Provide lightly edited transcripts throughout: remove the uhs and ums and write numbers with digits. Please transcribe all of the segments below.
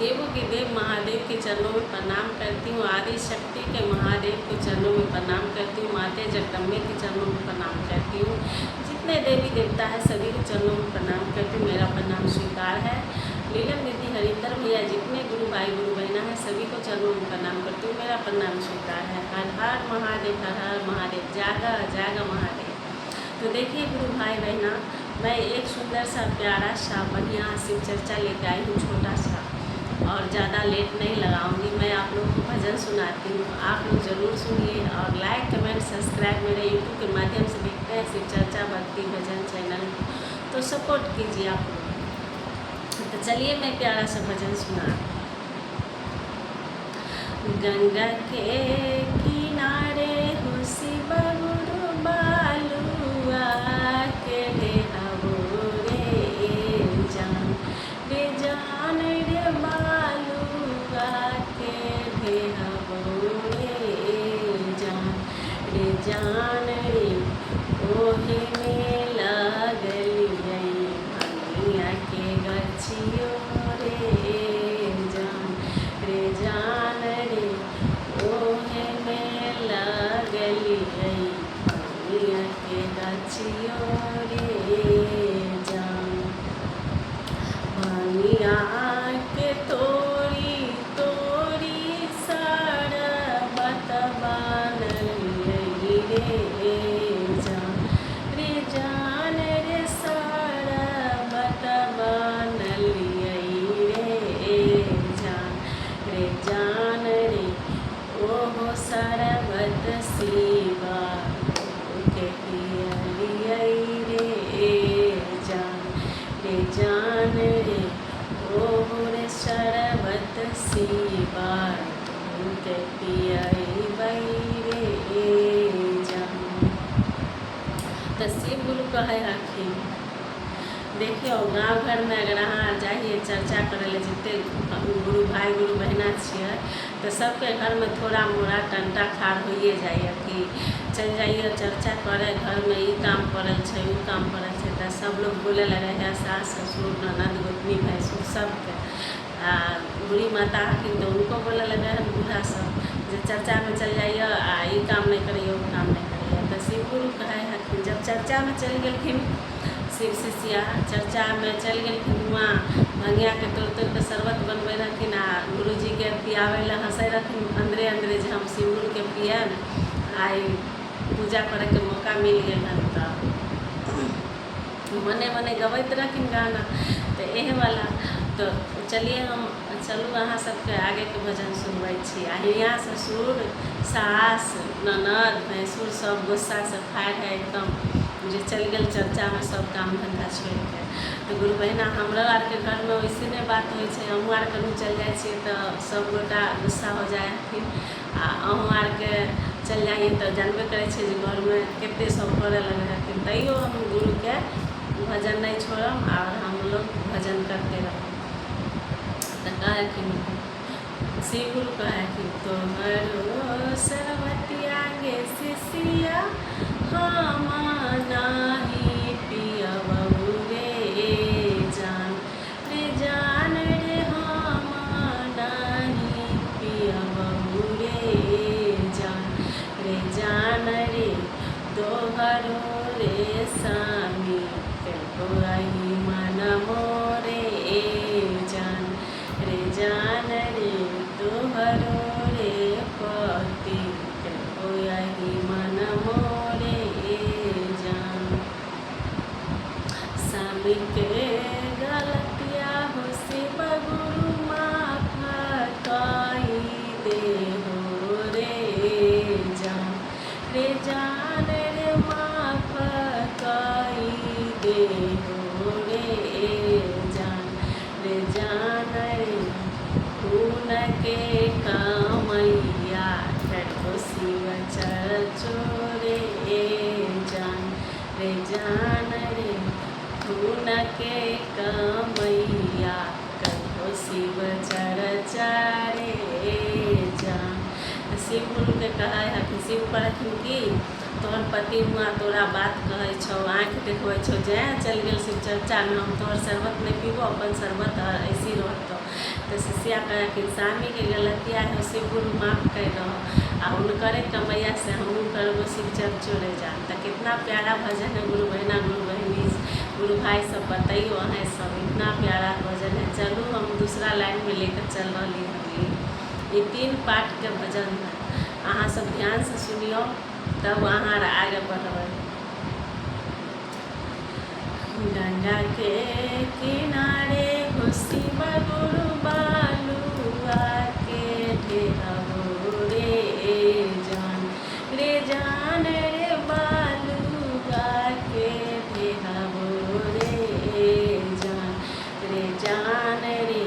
देवों के देव महादेव के चरणों में प्रणाम करती हूँ। आदि शक्ति के महादेव के चरणों में प्रणाम करती हूँ। माते जगदम्बे के चरणों में प्रणाम करती हूँ। जितने देवी देवता है सभी के चरणों में प्रणाम करती हूँ। मेरा प्रणाम स्वीकार है। लीलम दीदी हरिंदर भैया जितने गुरु भाई गुरु बहना है सभी को चरणों में प्रणाम करती हूँ। मेरा प्रणाम स्वीकार है। हर हर महादेव, हर हर महादेव, जागा जागा महादेव। तो देखिए गुरु भाई बहना, मैं एक सुंदर सा प्यारा सा बढ़िया शिव चर्चा लेकर आई हूँ, छोटा सा, और ज़्यादा लेट नहीं लगाऊंगी। मैं आप लोगों को भजन सुनाती हूँ, आप लोग ज़रूर सुनिए और लाइक कमेंट सब्सक्राइब मेरे यूट्यूब के माध्यम से देखते हैं शिव चर्चा भक्ति भजन चैनल, तो सपोर्ट कीजिए आप लोग। तो चलिए मैं प्यारा सा भजन सुना। गंगा के किनारे हो शिव गुरु बालुआ के ढेहावो रे जान रे जान रे बालुआ के ढेहावो रे जान रे ओहे में लागली भनिया के गछियो रे जान रे ओहे में लागली भनिया के गछियो रे जान भनिया के तोरी तोरी सारा बतबानली रे जान रे सारा बतबानली रे जान रे ओहो सरबत शिवा के पियलियै रे जान रे ओहो रे सरबत शिवा के पियबै रे जान। तो शिव गुरु कहे हखिन, देखियो गाँव घर में अगर अहाँ जाइए चर्चा करे ले जितने गुरु भाई गुरु बहना छिए तो सबके घर में थोड़ा मोड़ा टंटा खाड़ होइए जाइए कि चल जाइए चर्चा करे, घर में ई काम पड़ल छै उ काम पड़ल छै, तो सब लोग बोले लगे है सास ससुर ननद गोतनी भैंसुर सबके बूढ़ी माता हकिन तो उनको बोले लगे हैं बूढ़ा सब जो चर्चा में चल जाइए ई काम नहीं करिए वो काम नहीं करिए। तो शिव गुरु कहे हकिन जब चर्चा में चल गेलखिन शिव शिष्या चर्चा में चल गेलखिन वहाँ भंगिया के तोड़ तोड़ के शरबत बनबे रहखिन आ गुरुजी के पियावे ला हंसे रहखिन अंदरे अंदरे जे हम शिव गुरु के पियब आई पूजा करे के मौका मिल गए हन। तो मने मने गवैत रहखिन गाना, तो एहे वाला तो चलिए हम चलू अहाँ सबके आगे के भजन सुनबै छी। आ यहाँ ससुर सास ननद भैंसुर सब गुस्सा से फाड़ है एकदम जे चल गए चर्चा में सब काम धंधा छोड़ के। तो गुरु बहना हमरा आर के घर में वैसे नहीं बात हो, हमहूँ आर कहीं चल जाए तो सब गोटा गुस्सा हो जाए हथिन आ अहूँ आर के चल जाइए तो जानबे करे जे घर में केते सब करे लगे हथिन। तैयो हम गुरु के भजन नहीं छोड़म और हम लोग भजन करते रहम। तो कहखिन शिव गुरु कहखिन तोहरो सरबतिया गे शिष्या हम नाही पियबहु रे जान रे हम नाही पियबहु रे जान रे तोहरो रे स्वामी कहि मन मोरे जान रे तोहरो रे पति कहि मन मोरे जान। स्वामी के गलतिया हो शिव गुरु माफ कहि दे हो रे जान रे माफ कहि दे हो रे जान रे खून के कामैया ठठो शिव चोरे जान रे खून के कामैया ठठो शिव चरे जान। शिव गुरु के कहा है कि शिव कहथिन कि तोहर पति हुआ तोरा बात कहै छौ, आँख देखबै छौ, जय चल गेल शिव चर्चा में हम तोहर शरबत नहीं पीबो, अपन शरबत ऐसी रहतो। तो शिष्या कहे कि स्वामी के गलतिया है, शिव गुरु माफ कर दो, आ उनकरे कमैया से हम करबो शिव चर्चो ले जा। तो कितना प्यारा भजन है गुरु बहना गुरु बहनी गुरु भाई सब बताइयो है, सब इतना प्यारा भजन है। चलू हम दूसरा लाइन में लेकर चल रही हमी। ये 3 पाठ के भजन है, अहाँ सब ध्यान से सुनियो तब अहाँ आगे बढ़बै। गंगा के किनारे हो शिव गुरु बालुआ के ढेरावो रे जान रे बालुआ के ढेरावो रे जान रे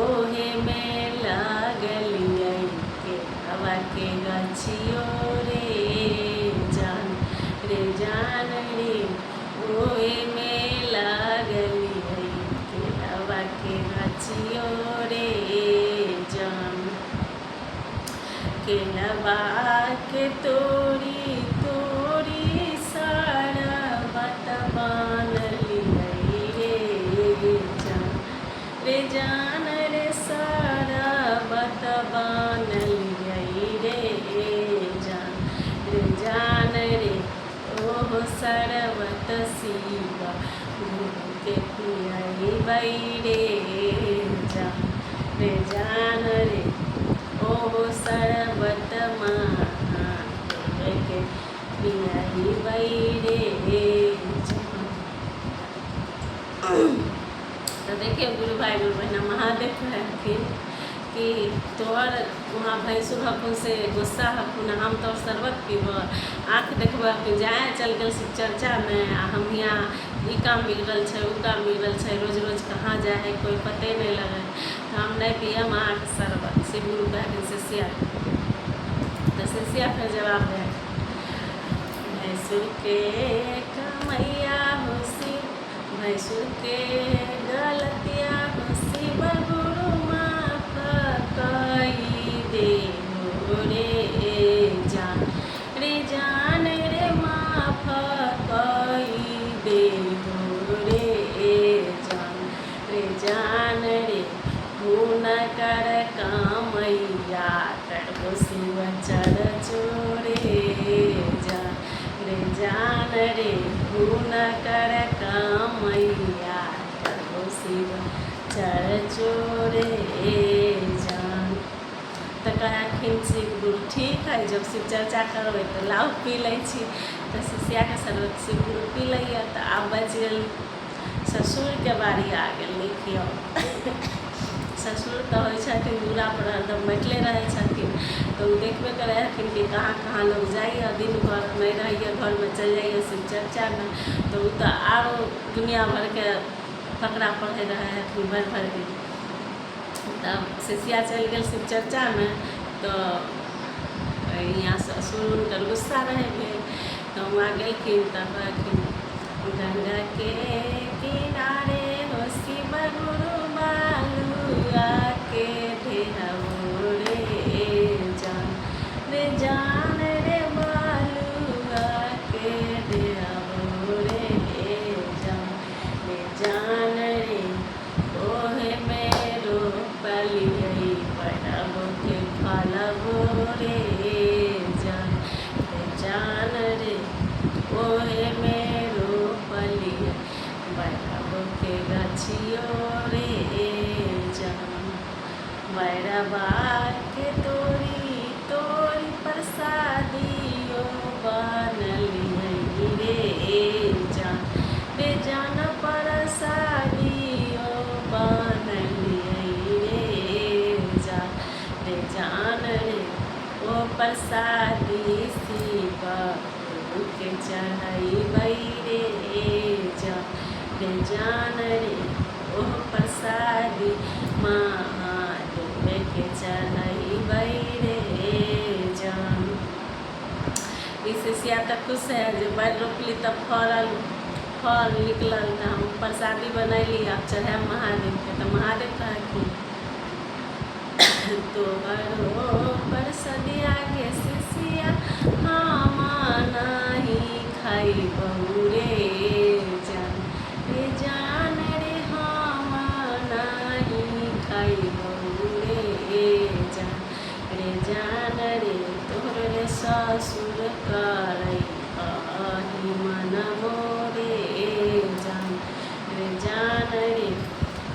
ओहे में लागलियै के हवा के गछियो रे जान रे ओहे में लागलियै के हवा के गछियो रे जान। केलवा के तोरी तोरी सारा बत बानलियै रे जान रे सारा बत बानलियै रे जान रे ओह सरबत शिव गुरु के पियबै रे जान रे ओह सरबत के पियबै रे जान। तो देखिए गुरु भाई गुरु बहना महादेव कहलखिन कि तोहर वहाँ भैंसुर हकुन से गुस्सा हकुन, हम तोहर शरबत पीब, आँख देखब हकुन, जाए चल गल शिव चर्चा में, आ हम यहाँ ई काम बिगड़ल छै उ काम बिगड़ल छै, रोज रोज कहाँ जाए है कोई पते नहीं लगे, हम नहीं पियम अहाँके शरबत। शिव गुरु कहलखिन शिष्या। तो शिष्या फिर जवाब दे, भैंसुर के कमैया हो शिव, भैंसुर के गलतिया हो शिव गुरु माफ कई दे रे जान रे माफ कई दे रे जान रे खून कर कामैया करबो शिव चर्चो रे जान रे खून कर कामैया करबो शिव चर्चो रे जान। तो कहखिन शिव गुरु ठीक है, जब शिव चर्चा करबै तो लाउ पी लै छी। तो शिष्या के शरबत शिव गुरु पी लिया। तो आब बच गेल ससुर के बारी आ गेल। देखियो ससुर तो होइ छथिन दूरा पर हरदम बैठले रहै छथिन, तो देखबे करे हथिन कि कहाँ कहाँ लोग जाइए, दिन भर नहीं रहिए घर में चल जाइए शिव चर्चा में, तो तो आरो दुनिया भर के फकरा पढ़े रहे हथिन भर दिन। तब शिष्या चल गए शिव चर्चा में, तो यहाँ ससुर उनकर गुस्सा रहे भेल, तो वहाँ गेलखिन। तब कहलखिन गंगा के किनारे हो शिव गुरु बालुआ के ढेरावो रे जान रे बालुआ के ढेरावो रे जान रे ओहे मेरो पलियै पड़बो के फलबो रे जान रे ओहे मेरो पलियै पड़बो के गछियो रे जान। बैरबा के तोरी तोरी प्रसादियो बनलियै रे जान प्रसादियो बनलियै रे जान रे ओ प्रसादी शिव गुरु के चढ़ैबै रे जान रे ओ प्रसादी महादेव के चढ़ैबै रे जान। इस शिष्या तक खुश है जो बैल रोपली तब फल निकलल, तो हम प्रसादी बनैली, अब चढ़े महादेव के। तो महादेव कहलखिन तोहरो प्रसादिया के शिष्या हम खाई बहू रे जान रे जान रे हम नहीं खाई बहू रे जान रे जान रे तोहर रे ससुर करई अही मन मोरे जान रे जान रे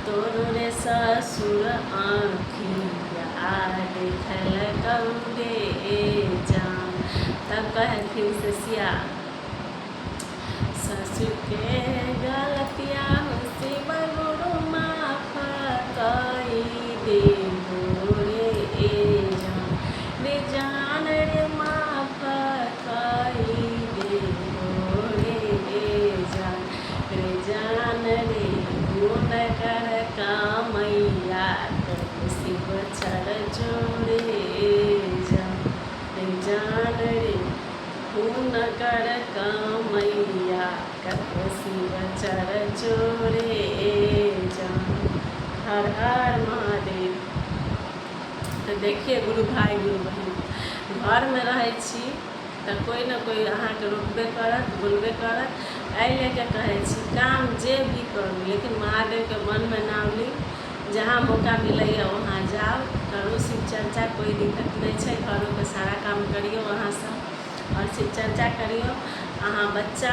तोर रे ससुर आँखिया देखल कौरे जान। तब कहे फिर से सिया ससुर के गलतिया शिव गुरु माफ कई देबो रे जान रे माफ कई देबो रे जान रे गुण कर कामैया कर शिव चर जोड़े जान रे गुण कर कामैया कर शिव चर जोड़े जान। हर हर महादेव। तो देखिए गुरु भाई गुरु बहन घर में रहे छी तो कोई ना कोई अहाँके रोकबे करत बोलबे करत एहि लेके कहे छी काम जे भी करू लेकिन महादेव के मन में नाम ली। जहाँ मौका मिलैया वहाँ जाओ करू शिव चर्चा कोई दिक्कत नहीं है। घरों के सारा काम करियो वहाँ से और शिव चर्चा करियो। अहाँ बच्चा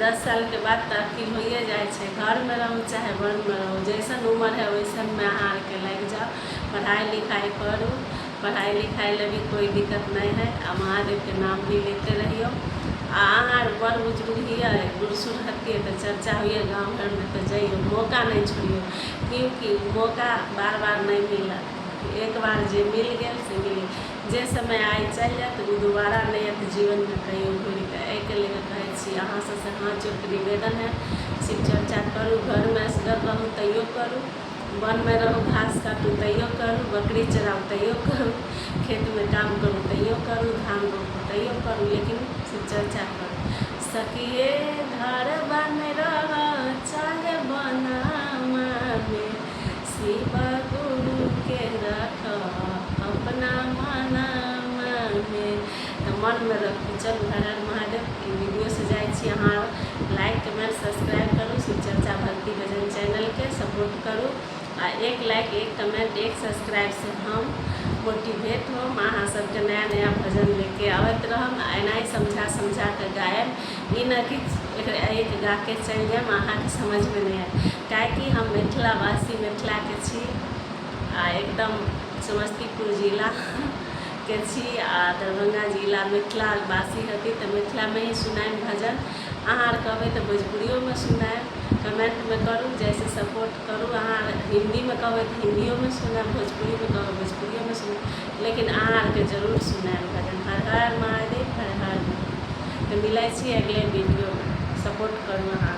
10 साल के बाद तो अकिल होइए जाए छे। घर में रहूँ चाहे वन में रहूँ जैसन उम्र है वैसन में अहाँ के लग जाओ पढ़ाई लिखाई करूँ। पढ़ाई लिखाई ले भी कोई दिक्कत नहीं है। महादेव के नाम भी लेते रहियो। अहाँ बड़ बुजुर्ग हिए बूढ़ सूढ़ हतिए तो चर्चा हुई गाँव घर में तो जाइए मौका नहीं छोड़ियो क्योंकि मौका बार बार नहीं मिला। एक बार जे मिल गया से मिल जे समय आई चल जाए तो दोबारा नहीं है जीवन में कहीं घूर के एक लेकर कहे छी अहाँ से हाथ जोड़ के निवेदन है शिव चर्चा करूँ। घर में असगर रहूँ तैयो करूँ वन में रहूँ घास काटूँ तैयो करूँ बकरी चराऊँ तैयो करूँ खेत में काम करूँ तैयो करूँ धान रोपूँ तैयो करूँ लेकिन शिव चर्चा करूँ। सखिए घर बन रह चाहे बनामा में शिव गुरु के रख अपना मनामा में। तो मन में रखू। चलू हर हर महादेव। वीडियो से जाए छी अहाँ लाइक कमेंट सब्सक्राइब करूँ शिव चर्चा भक्ति भजन चैनल के सपोर्ट करूँ। आ एक लाइक एक कमेंट एक सब्सक्राइब से हम मोटिवेट हो अहाँ सबके नया नया भजन लेके आवत रहम। एना ही समझा के गायब ई न कि एक गा के चल जाए अहाँ के समझ में नहीं आए काहे कि हम मिथिलावासी मिथिला के छी आ एकदम समस्तीपुर जिला के छी आ दरभंगा जिला मिथिलावासी हती तो मिथिला में ही सुनाएम भजन। अहाँ कहबे तो भोजपुरियों में सुनाएम कमेंट में करूँ जैसे सपोर्ट करूँ। अहाँ हिंदी में कहबे तो हिंदियों में सुनाएम भोजपुरी में कहबे भोजपुरियों में सुनाएम लेकिन अहाँ के जरूर सुनाएम भजन। हर हर महादेव हर हर। तो मिलै छी अगले वीडियो में सपोर्ट करूँ अहाँ।